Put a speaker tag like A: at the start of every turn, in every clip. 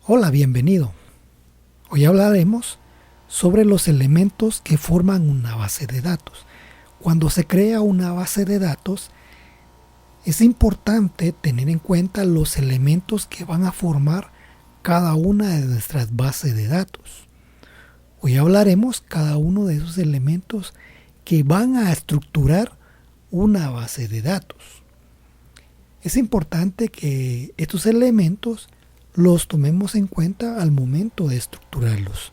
A: Hola, bienvenido. Hoy hablaremos sobre los elementos que forman una base de datos. Cuando se crea una base de datos, es importante tener en cuenta los elementos que van a formar cada una de nuestras bases de datos. Hoy hablaremos cada uno de esos elementos que van a estructurar una base de datos. Es importante que estos elementos los tomemos en cuenta al momento de estructurarlos.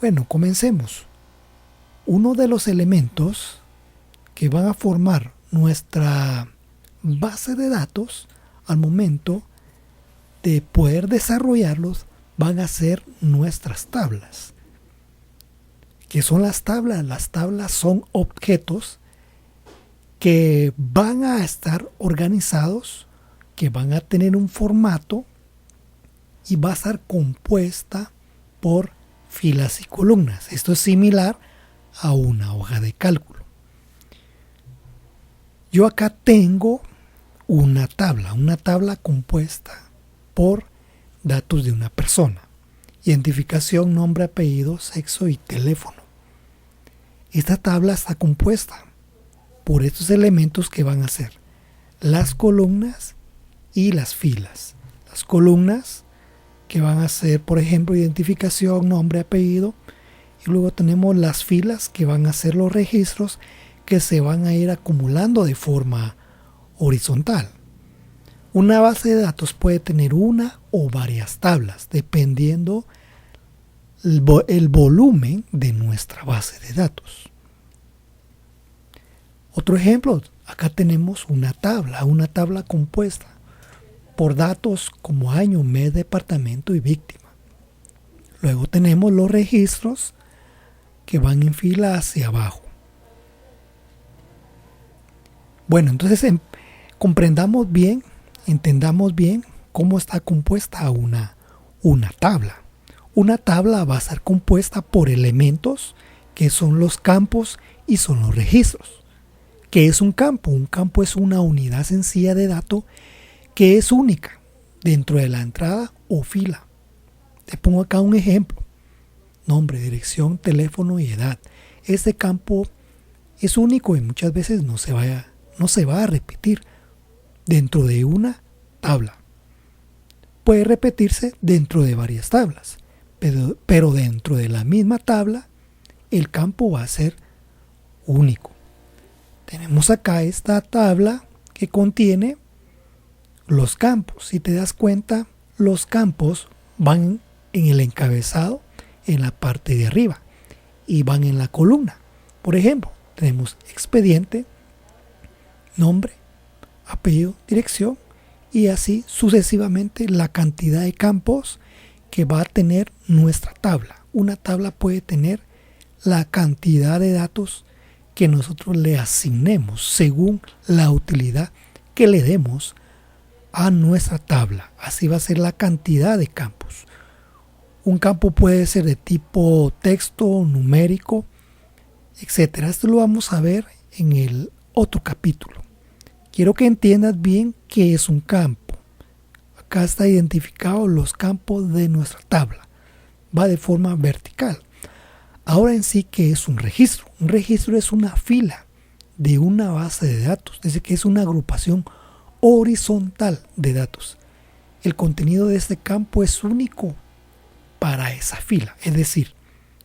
A: Bueno, comencemos. Uno de los elementos que van a formar nuestra base de datos al momento de poder desarrollarlos van a ser nuestras tablas. ¿Qué son las tablas? Las tablas son objetos que van a estar organizados, que van a tener un formato y va a estar compuesta por filas y columnas. Esto es similar a una hoja de cálculo. Yo acá tengo una tabla compuesta por datos de una persona: identificación, nombre, apellido, sexo y teléfono. Esta tabla está compuesta por estos elementos que van a ser las columnas y las filas. Las columnas que van a ser, por ejemplo, identificación, nombre, apellido, y luego tenemos las filas que van a ser los registros que se van a ir acumulando de forma horizontal. Una base de datos puede tener una o varias tablas dependiendo el volumen de nuestra base de datos. Otro ejemplo, acá tenemos una tabla compuesta por datos como año, mes, departamento y víctima. Luego tenemos los registros que van en fila hacia abajo. Bueno, entonces comprendamos bien, entendamos bien cómo está compuesta una tabla. Una tabla va a estar compuesta por elementos que son los campos y son los registros. ¿Qué es un campo? Un campo es una unidad sencilla de datos que es única dentro de la entrada o fila. Te pongo acá un ejemplo: nombre, dirección, teléfono y edad. Este campo es único y muchas veces no se va a repetir dentro de una tabla. Puede repetirse dentro de varias tablas, pero dentro de la misma tabla el campo va a ser único. Tenemos acá esta tabla que contiene los campos. Si te das cuenta, los campos van en el encabezado en la parte de arriba y van en la columna. Por ejemplo, tenemos expediente, nombre, apellido, dirección y así sucesivamente la cantidad de campos que va a tener nuestra tabla. Una tabla puede tener la cantidad de datos que nosotros le asignemos según la utilidad que le demos a nuestra tabla. Así va a ser la cantidad de campos. Un campo puede ser de tipo texto, numérico, etc. Esto lo vamos a ver en el otro capítulo. Quiero que entiendas bien qué es un campo. Acá está identificado los campos de nuestra tabla. Va de forma vertical. Ahora en sí, ¿qué es un registro? Un registro es una fila de una base de datos, es decir, que es una agrupación horizontal de datos. El contenido de este campo es único para esa fila. Es decir,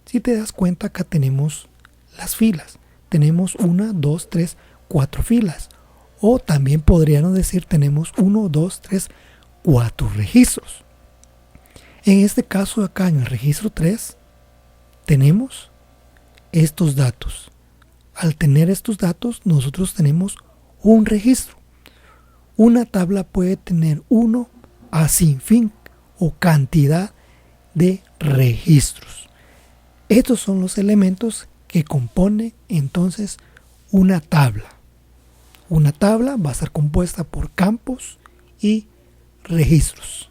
A: si te das cuenta, acá tenemos las filas. Tenemos 1, 2, 3, 4 filas. O también podríamos decir tenemos 1, 2, 3, 4 registros. En este caso acá en el registro 3 tenemos estos datos. Al tener estos datos nosotros tenemos un registro. Una tabla puede tener uno a sin fin o cantidad de registros. Estos son los elementos que componen entonces una tabla. Una tabla va a estar compuesta por campos y registros.